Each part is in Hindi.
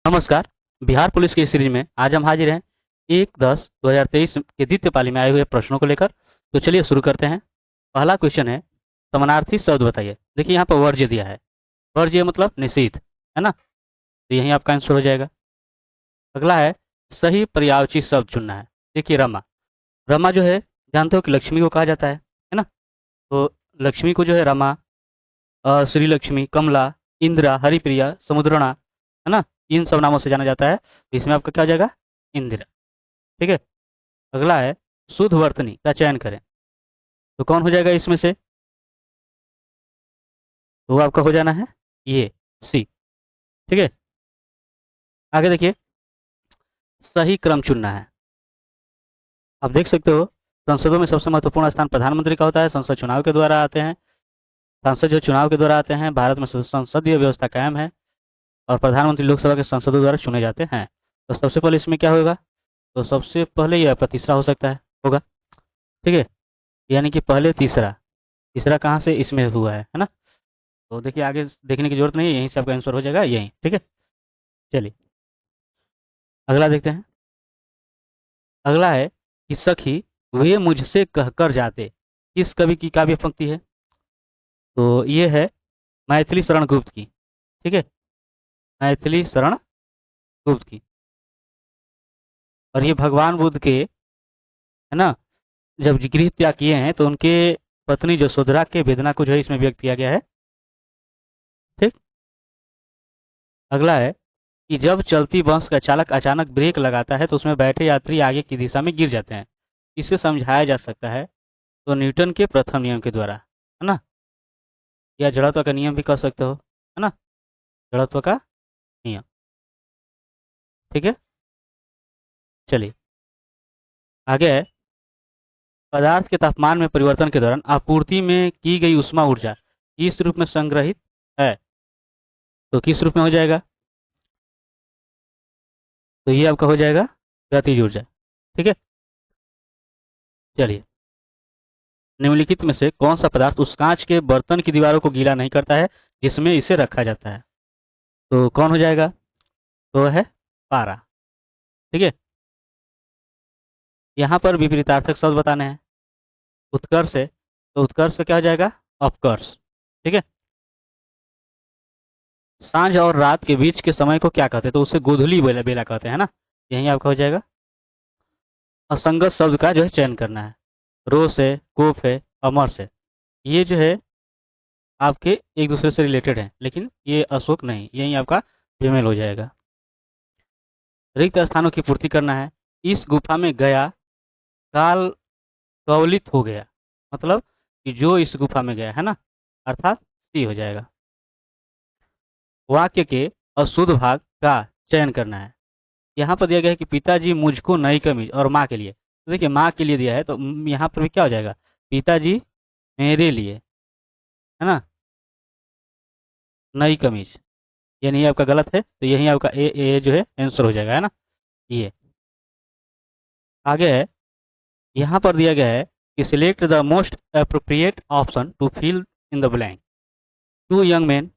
नमस्कार। बिहार पुलिस की इस सीरीज में आज हम हाजिर हैं 1/10/2023 के द्वितीय पाली में आए हुए प्रश्नों को लेकर। तो चलिए शुरू करते हैं। पहला क्वेश्चन है, समानार्थी शब्द बताइए। देखिए यहाँ पर वर्ज्य दिया है। वर्ज्य मतलब निषिद्ध, है ना, तो यही आपका आंसर हो जाएगा। अगला है, सही पर्यायवाची शब्द चुनना है। देखिए रमा, रमा जो है जानते हो कि लक्ष्मी को कहा जाता है ना। तो लक्ष्मी को जो है रमा, श्री लक्ष्मी, कमला, इंदिरा, हरिप्रिया, समुद्रणा, है ना, इन सब नामों से जाना जाता है। तो इसमें आपका क्या हो जाएगा, इंदिरा। ठीक है। अगला है, शुद्ध वर्तनी का चयन करें। तो कौन हो जाएगा इसमें से, तो आपका हो जाना है ये सी। ठीक है। आगे देखिए, सही क्रम चुनना है। आप देख सकते हो, संसदों में सबसे महत्वपूर्ण स्थान प्रधानमंत्री का होता है। संसद चुनाव के द्वारा आते हैं। सांसद जो चुनाव के द्वारा आते हैं। भारत में संसदीय व्यवस्था कायम है और प्रधानमंत्री लोकसभा के सांसदों द्वारा चुने जाते हैं। तो सबसे पहले इसमें क्या होगा, तो सबसे पहले ये आपका तीसरा हो सकता है, होगा। ठीक है। यानी कि पहले तीसरा, तीसरा कहाँ से इसमें हुआ है ना। तो देखिए आगे देखने की जरूरत नहीं है, यहीं से आपका आंसर हो जाएगा यहीं। ठीक है। चलिए अगला देखते हैं। अगला है कि सखी वे मुझसे कहकर जाते, किस कवि की काव्य पंक्ति है। तो ये है मैथिली शरण गुप्त की। ठीक है, मैथिली शरण गुप्त की। और ये भगवान बुद्ध के, है ना, जब गृह त्याग किए हैं तो उनके पत्नी जसोधरा के वेदना को जो है इसमें व्यक्त किया गया है। ठीक। अगला है कि जब चलती बस का चालक अचानक ब्रेक लगाता है तो उसमें बैठे यात्री आगे की दिशा में गिर जाते हैं। इसे समझाया जा सकता है तो न्यूटन के प्रथम नियम के द्वारा, है ना, या जड़त्व का नियम भी कह सकते हो, है ना, जड़त्व का नियम। ठीक है। चलिए आगे है, पदार्थ के तापमान में परिवर्तन के दौरान आपूर्ति में की गई ऊष्मा ऊर्जा किस रूप में संग्रहित है। तो किस रूप में हो जाएगा, तो ये आपका हो जाएगा गतिज ऊर्जा। ठीक है। चलिए, निम्नलिखित में से कौन सा पदार्थ उस कांच के बर्तन की दीवारों को गीला नहीं करता है जिसमें इसे रखा जाता है। तो कौन हो जाएगा, तो है पारा। ठीक है। यहाँ पर विपरीतार्थक शब्द बताने हैं। उत्कर्ष है, तो उत्कर्ष का क्या हो जाएगा, अपकर्ष। ठीक है। सांझ और रात के बीच के समय को क्या कहते हैं, तो उसे गोधूली बेला बेला कहते हैं ना। यही आपका हो जाएगा। असंगत शब्द का जो है चयन करना है। रोष है, कोप है, अमरस है। ये जो है आपके एक दूसरे से रिलेटेड है, लेकिन ये अशोक नहीं, यही आपका फीमेल हो जाएगा। रिक्त स्थानों की पूर्ति करना है। इस गुफा में गया काल कवलित हो गया, मतलब कि जो इस गुफा में गया, है ना, अर्थात सी हो जाएगा। वाक्य के अशुद्ध भाग का चयन करना है। यहाँ पर दिया गया है कि पिताजी मुझको नई कमीज, और माँ के लिए, तो देखिए माँ के लिए दिया है, तो यहाँ पर भी क्या हो जाएगा, पिताजी मेरे लिए, है ना, नई कमीज। यानी ये आपका गलत है, तो यही आपका ए जो है आंसर हो जाएगा, है ना, ये। आगे है, यहाँ पर दिया गया है कि select the most appropriate option to fill in the blank. Two young man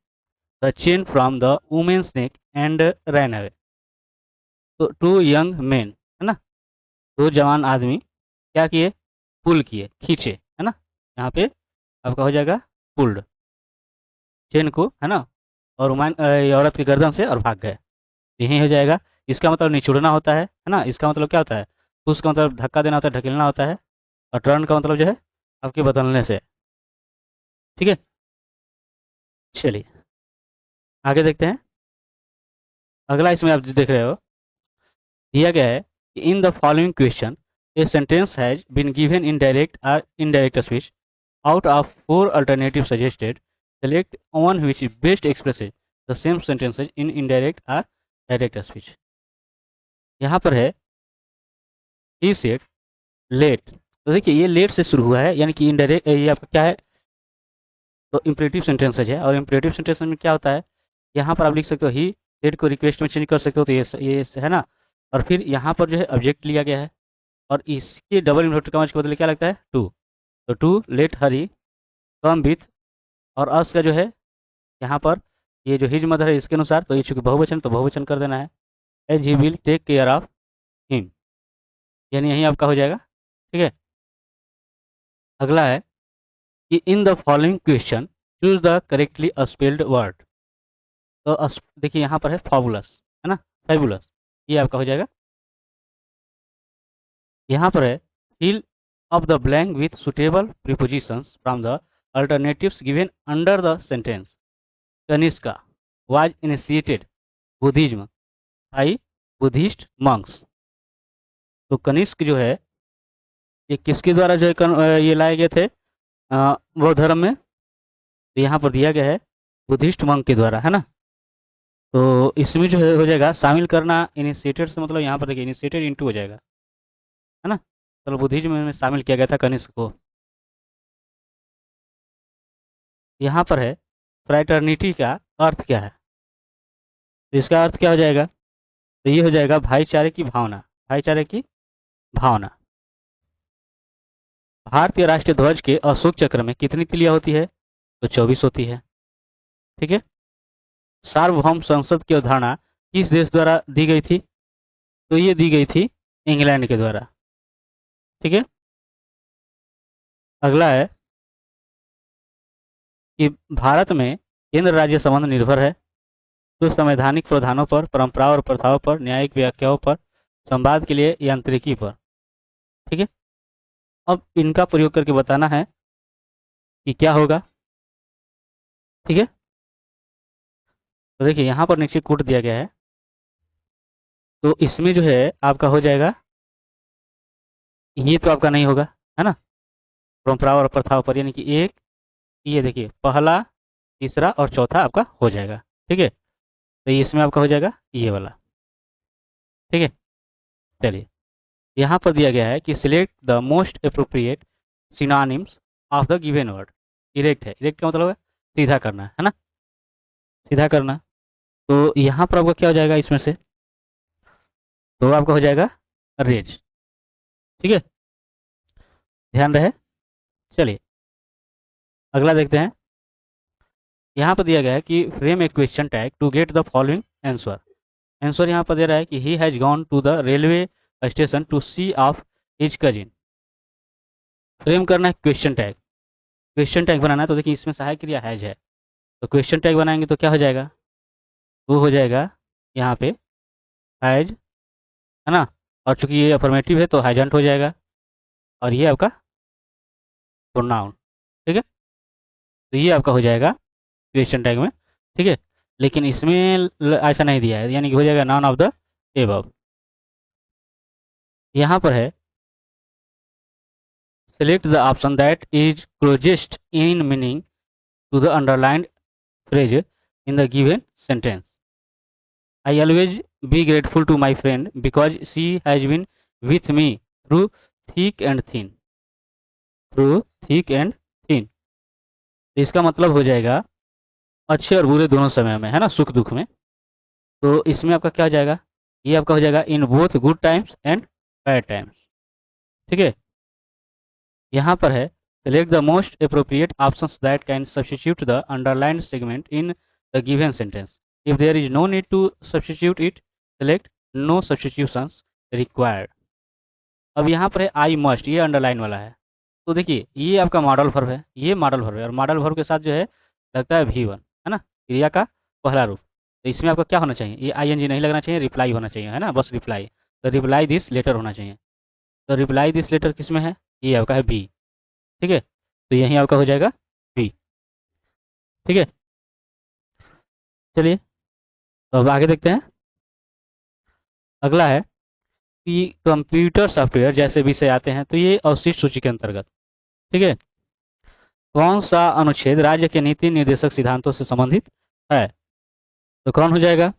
the chain from the women's neck and ran away. तो टू यंग मैन, है ना, दो जवान आदमी क्या किए, पुल किए, खींचे, है ना। यहाँ पे आपका हो जाएगा पुल्ड, चेन को, है ना, और औरत की गर्दन से और भाग गए। यही हो जाएगा। इसका मतलब निचोड़ना होता है ना। इसका मतलब क्या होता है, पुश का मतलब धक्का देना होता है, ढकेलना होता है। और टर्न का मतलब जो है आपके बदलने से। ठीक है। चलिए आगे देखते हैं। अगला इसमें आप देख रहे हो, दिया गया है कि in the following question a sentence has been given in direct और indirect speech. Out of 4 alternative suggested, select one which best expresses the same sentences in indirect और डायरेक्ट स्पीच। यहाँ पर है, ही सेड लेट। तो देखिए ये लेट से शुरू हुआ है, यानी कि इनडायरेक्ट, ये आपका क्या है, तो इम्परेटिव सेंटेंसेज है। और इम्परेटिव सेंटेंस में क्या होता है, यहाँ पर आप लिख सकते हो ही सेड को रिक्वेस्ट में चेंज कर सकते हो, तो ये है ना। और फिर यहाँ पर जो है ऑब्जेक्ट लिया गया है, और इसके डबल इन्वर्टेड कॉमास के बदले क्या लगता है, टू। तो to let Hari come with, और अस का जो है यहाँ पर ये जो हिज मदर है इसके अनुसार, तो ये चूंकि बहुवचन तो बहुवचन कर देना है। As he will take care of him, यानी यही आपका हो जाएगा। ठीक है, अगला है कि in the following question choose the correctly spelled word. तो देखिए यहाँ पर है फॉबुलस, है ना, फैबुलस, ये आपका हो जाएगा। यहाँ पर है fill up the blank with suitable prepositions from the alternatives given under the sentence. Kanishka was initiated Buddhism by Buddhist monks. तो कनिष्क जो है ये किसके द्वारा जो है ये लाए गए थे बौद्ध धर्म में, तो यहाँ पर दिया गया है बुद्धिस्ट मंक के द्वारा, है ना। तो इसमें जो है हो जाएगा शामिल करना, इनिशिएटेड से मतलब यहाँ पर देखिए इनिशिएटेड इनटू हो जाएगा, है ना। चलो बुद्धिज्म में शामिल किया गया था कनिष्क को। यहाँ पर है फ्रैटर्निटी का अर्थ क्या है, तो इसका अर्थ क्या हो जाएगा, तो ये हो जाएगा भाईचारे की भावना, भाईचारे की भावना। भारतीय राष्ट्रीय ध्वज के अशोक चक्र में कितनी तिलियां होती है, तो 24 होती है। ठीक है, सार्वभौम संसद की अवधारणा किस देश द्वारा दी गई थी, तो ये दी गई थी इंग्लैंड के द्वारा। ठीक है, अगला है कि भारत में केंद्र राज्य संबंध निर्भर है तो संवैधानिक प्रावधानों पर, परंपराओं और प्रथाओं पर, न्यायिक व्याख्याओं पर, संवाद के लिए यांत्रिकी पर। ठीक है, अब इनका प्रयोग करके बताना है कि क्या होगा। ठीक है, तो देखिए यहाँ पर नीचे कोट दिया गया है, तो इसमें जो है आपका हो जाएगा, ये तो आपका नहीं होगा, है ना, परंपराओं और प्रथाओं पर, यानी कि एक, ये देखिए पहला, तीसरा और चौथा आपका हो जाएगा। ठीक है, तो इसमें आपका हो जाएगा ये वाला। ठीक है, चलिए यहाँ पर दिया गया है कि select the most appropriate synonyms of the given word. Erect है, इरेक्ट का मतलब है सीधा करना, है ना, सीधा करना। तो यहाँ पर आपका क्या हो जाएगा इसमें से, तो आपका हो जाएगा रेज। ठीक है, ध्यान रहे। चलिए अगला देखते हैं, यहाँ पर दिया गया है कि frame a question tag to get the following answer. Answer यहाँ पर दे रहा है कि he has gone to the railway station to see off his cousin. Frame करना है क्वेश्चन टैग, क्वेश्चन टैग बनाना है, तो देखिए इसमें सहायक क्रिया हैज है, तो क्वेश्चन टैग बनाएंगे तो क्या हो जाएगा, वो हो जाएगा यहाँ पे हैज, है ना, और चूंकि ये अफर्मेटिव है तो हैजंट हो जाएगा, और ये आपका प्रोनाउन। ठीक है, तो ये आपका हो जाएगा क्वेश्चन टैग में। ठीक है, लेकिन इसमें ऐसा नहीं दिया है, यानी कि हो जाएगा नॉन ऑफ द एबव। यहाँ पर है select the option that is closest in meaning to the underlined phrase in the given sentence. I always be grateful to my friend because she has been with me through thick and thin. Through thick and thin. तो इसका मतलब हो जाएगा अच्छे और बुरे दोनों समय में, है ना, सुख दुख में। तो इसमें आपका क्या हो जाएगा, ये आपका हो जाएगा in both good times and bad times. ठीक है, यहाँ पर है select the most appropriate options that can substitute the underlined segment in the given sentence. If there is no need to substitute it, select no substitutions required. अब यहाँ पर है I must, ये अंडरलाइन वाला है, तो देखिए ये आपका मॉडल वर्ब है, ये मॉडल वर्ब है, और मॉडल वर्ब के साथ जो है लगता है V1, है ना, क्रिया का पहला रूप। तो इसमें आपका क्या होना चाहिए, ये ING नहीं लगना चाहिए, रिप्लाई होना चाहिए, है ना, बस रिप्लाई, तो रिप्लाई दिस लेटर होना चाहिए। तो रिप्लाई दिस लेटर किस में है, ये आपका है बी। ठीक है, तो यही आपका हो जाएगा बी। ठीक है, चलिए तो अब आगे देखते हैं। अगला है कि कंप्यूटर सॉफ्टवेयर जैसे विषय आते हैं तो ये अवशिष्ट सूची के अंतर्गत। ठीक है, कौन सा अनुच्छेद राज्य के नीति निर्देशक सिद्धांतों से संबंधित है, तो कौन हो जाएगा,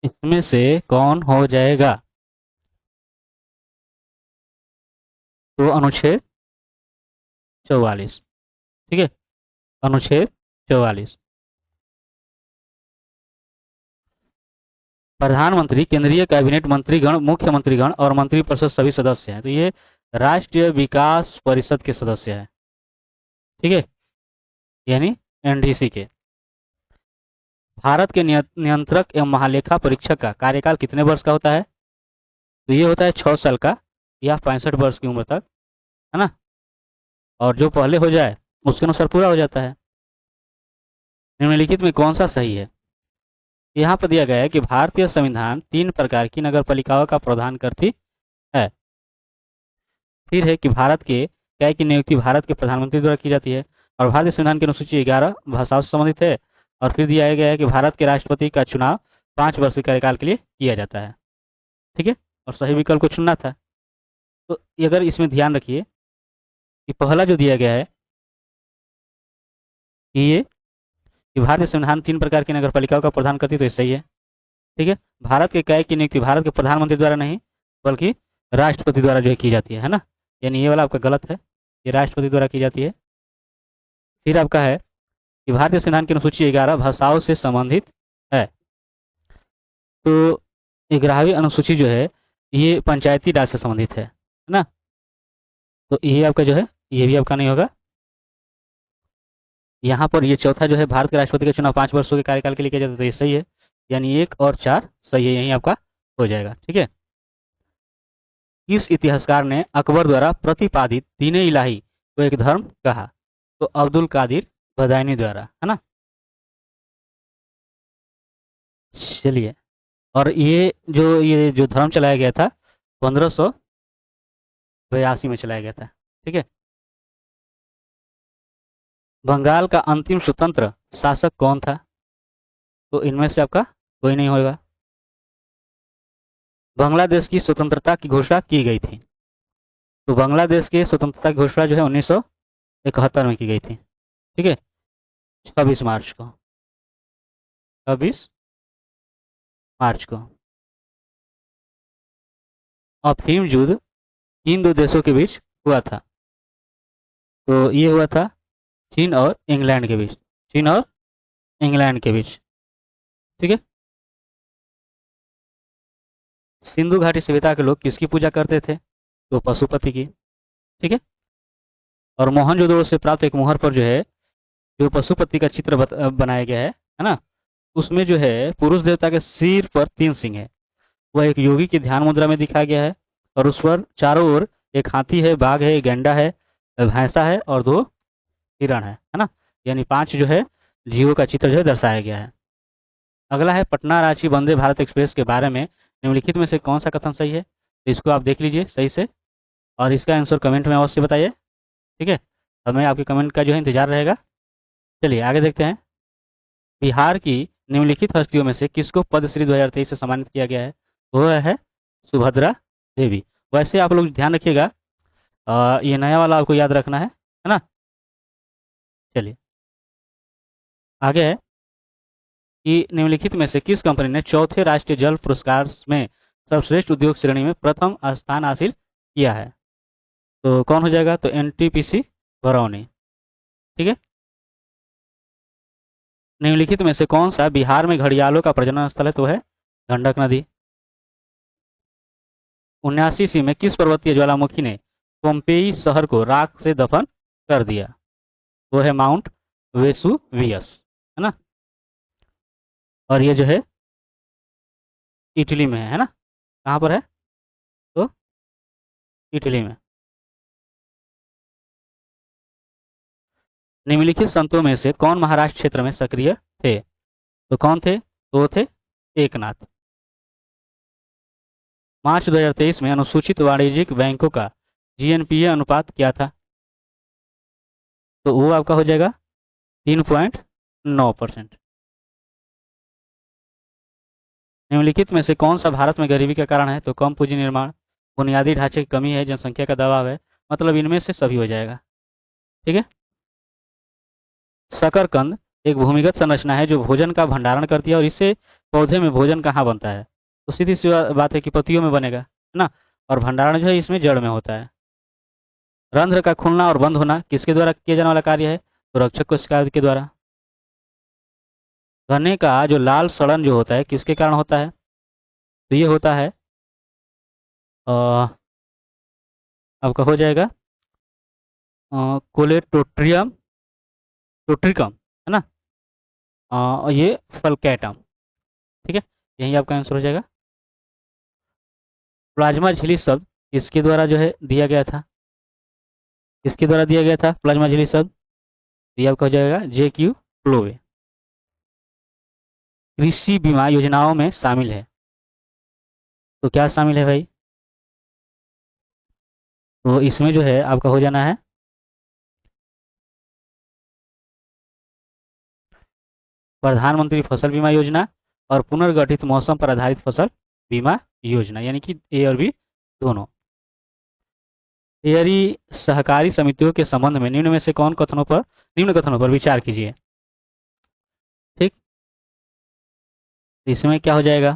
इसमें से कौन हो जाएगा, तो अनुच्छेद 44। ठीक है, अनुच्छेद 44। प्रधानमंत्री, केंद्रीय कैबिनेट मंत्रीगण, मुख्यमंत्रीगण और मंत्रिपरिषद सभी सदस्य हैं, तो ये राष्ट्रीय विकास परिषद के सदस्य हैं। ठीक है, यानी NDC के। भारत के नियंत्रक एवं महालेखा परीक्षक का कार्यकाल कितने वर्ष का होता है? तो ये होता है 6 साल का या 65 वर्ष की उम्र तक, है ना। और जो पहले हो जाए उसके अनुसार पूरा हो जाता है। निम्नलिखित में कौन सा सही है? यहाँ पर दिया गया है कि भारतीय संविधान 3 प्रकार की नगर पालिकाओं का प्रावधान करती है। फिर है कि भारत के क्या की नियुक्ति भारत के प्रधानमंत्री द्वारा की जाती है, और भारतीय संविधान की अनुसूची 11 भाषाओं से संबंधित है। और फिर दिया गया है कि भारत के राष्ट्रपति का चुनाव 5 वर्ष के कार्यकाल के लिए किया जाता है। ठीक है, और सही विकल्प को चुनना था। तो अगर इसमें ध्यान रखिए कि पहला जो दिया गया है कि ये कि भारतीय संविधान 3 प्रकार की नगर पालिकाओं का प्रावधान करती है, तो ये सही है। ठीक है, भारत के क्या की नियुक्ति भारत के प्रधानमंत्री द्वारा नहीं बल्कि राष्ट्रपति द्वारा जो है की जाती है ना। यानी ये वाला आपका गलत है, ये राष्ट्रपति द्वारा की जाती है। फिर आपका है कि भारतीय संविधान की अनुसूची 11 भाषाओं से संबंधित है। तो 11वीं अनुसूची जो है ये पंचायती राज से संबंधित है ना। तो ये आपका जो है ये भी आपका नहीं होगा। यहाँ पर ये चौथा जो है भारत के राष्ट्रपति का चुनाव 5 वर्षों के कार्यकाल के लिए किया जाता है, तो ये सही है। यानी 1 और 4 सही है, यही आपका हो जाएगा। ठीक है, किस इतिहासकार ने अकबर द्वारा प्रतिपादित दीन-ए इलाही को एक धर्म कहा? तो अब्दुल कादिर बदायूनी द्वारा, है ना। चलिए, और ये जो धर्म चलाया गया था 1582 में चलाया गया था। ठीक है, बंगाल का अंतिम स्वतंत्र शासक कौन था? तो इनमें से आपका कोई नहीं होगा। बांग्लादेश की स्वतंत्रता की घोषणा की गई थी। तो बांग्लादेश के स्वतंत्रता की घोषणा जो है 1971 में की गई थी। ठीक है, 26 मार्च को, 26 मार्च को। अफीम युद्ध किन दो देशों के बीच हुआ था? तो ये हुआ था चीन और इंग्लैंड के बीच, चीन और इंग्लैंड के बीच। ठीक है, सिंधु घाटी सभ्यता के लोग किसकी पूजा करते थे? तो पशुपति की। ठीक है, और मोहनजोदड़ो से प्राप्त एक मुहर पर जो है जो पशुपति का चित्र बनाया गया है ना। उसमें जो है पुरुष देवता के सिर पर 3 सिंह है। वह एक योगी की ध्यान मुद्रा में दिखाया गया है, और उस पर चारों ओर एक हाथी है, बाघ है, गैंडा है, भैंसा है और 2 हिरण है ना। यानी 5 जो है जीवों का चित्र जो है दर्शाया गया है। अगला है पटना रांची वंदे भारत एक्सप्रेस के बारे में निम्नलिखित में से कौन सा कथन सही है? तो इसको आप देख लीजिए सही से, और इसका आंसर कमेंट में अवश्य बताइए। ठीक है, हमें आपके कमेंट का जो है इंतजार रहेगा। चलिए आगे देखते हैं। बिहार की निम्नलिखित हस्तियों में से किसको पद्मश्री 2023 से सम्मानित किया गया है? वह है सुभद्रा देवी। वैसे आप लोग ध्यान रखिएगा, ये नया वाला आपको याद रखना है ना। चलिए आगे है कि निम्नलिखित में से किस कंपनी ने चौथे राष्ट्रीय जल पुरस्कार में सर्वश्रेष्ठ उद्योग श्रेणी में प्रथम स्थान हासिल किया है? तो कौन हो जाएगा? तो एनटीपीसी बरौनी। ठीक है, निम्नलिखित में से कौन सा बिहार में घड़ियालों का प्रजनन स्थल है? तो है गंडक नदी। 79 ईस्वी में किस पर्वतीय ज्वालामुखी ने पोम्पेई शहर को राख से दफन कर दिया? वो है माउंट वेसुवियस, है ना। और ये जो है इटली में है ना। कहाँ पर है? तो इटली में। निम्नलिखित संतों में से कौन महाराष्ट्र क्षेत्र में सक्रिय थे? तो कौन थे? तो वो थे एकनाथ। मार्च 2023 में अनुसूचित वाणिज्यिक बैंकों का जीएनपीए अनुपात क्या था? तो वो आपका हो जाएगा 3.9%। निम्नलिखित में से कौन सा भारत में गरीबी का कारण है? तो कम पूंजी निर्माण, बुनियादी ढांचे की कमी है, जनसंख्या का दबाव है। मतलब इनमें से सभी हो जाएगा। ठीक है, शकरकंद एक भूमिगत संरचना है जो भोजन का भंडारण करती है, और इससे पौधे में भोजन कहाँ बनता है? तो सीधी सी बात है कि पत्तियों में बनेगा, है ना। और भंडारण जो है इसमें जड़ में होता है। रंध्र का खुलना और बंद होना किसके द्वारा किया जाने वाला कार्य है? तो रक्षक कोशिका के द्वारा। गन्ने का जो लाल सड़न जो होता है किसके कारण होता है? तो ये होता है आपका हो जाएगा कोलेटोट्रियम टोट्रिकम, है ना। और ये फल्कैटम। ठीक है, यही आपका आंसर हो जाएगा। प्लाज्मा झिल्ली शब्द इसके द्वारा जो है दिया गया था, इसके द्वारा दिया गया था प्लाज्मा झिल्ली शब्द, ये आपका हो जाएगा JQ फ्लोवे। कृषि बीमा योजनाओं में शामिल है, तो क्या शामिल है भाई? तो इसमें जो है आपका हो जाना है प्रधानमंत्री फसल बीमा योजना और पुनर्गठित मौसम पर आधारित फसल बीमा योजना, यानी कि ए और बी दोनों। डेयरी सहकारी समितियों के संबंध में निम्न कथनों पर विचार कीजिए। ठीक, इसमें क्या हो जाएगा?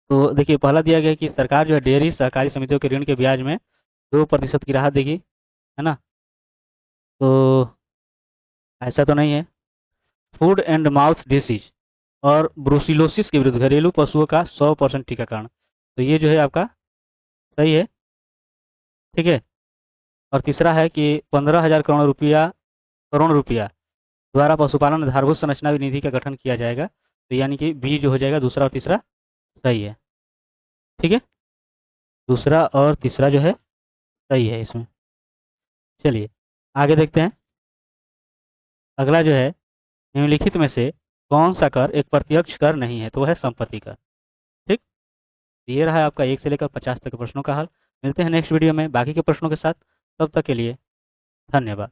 तो देखिए, पहला दिया गया है कि सरकार जो है डेयरी सहकारी समितियों के ऋण के ब्याज में 2% की राहत देगी, है ना? तो ऐसा तो नहीं है। फूड एंड माउथ डिसीज और ब्रुसिलोसिस के विरुद्ध घरेलू पशुओं का 100% टीकाकरण, तो ये जो है आपका सही है। ठीक है, और तीसरा है कि 15,000 करोड़ रुपया द्वारा पशुपालन आधारभूत संरचना निधि का गठन किया जाएगा, तो यानी कि बी जो हो जाएगा दूसरा और तीसरा सही है। ठीक है, दूसरा और तीसरा जो है सही है इसमें। चलिए आगे देखते हैं। अगला जो है, निम्नलिखित में से कौन सा कर एक प्रत्यक्ष कर नहीं है? तो वह है संपत्ति कर। ठीक, ये रहा आपका 1 से लेकर 50 तक के प्रश्नों का हल। मिलते हैं नेक्स्ट वीडियो में बाकी के प्रश्नों के साथ, तब तक के लिए धन्यवाद।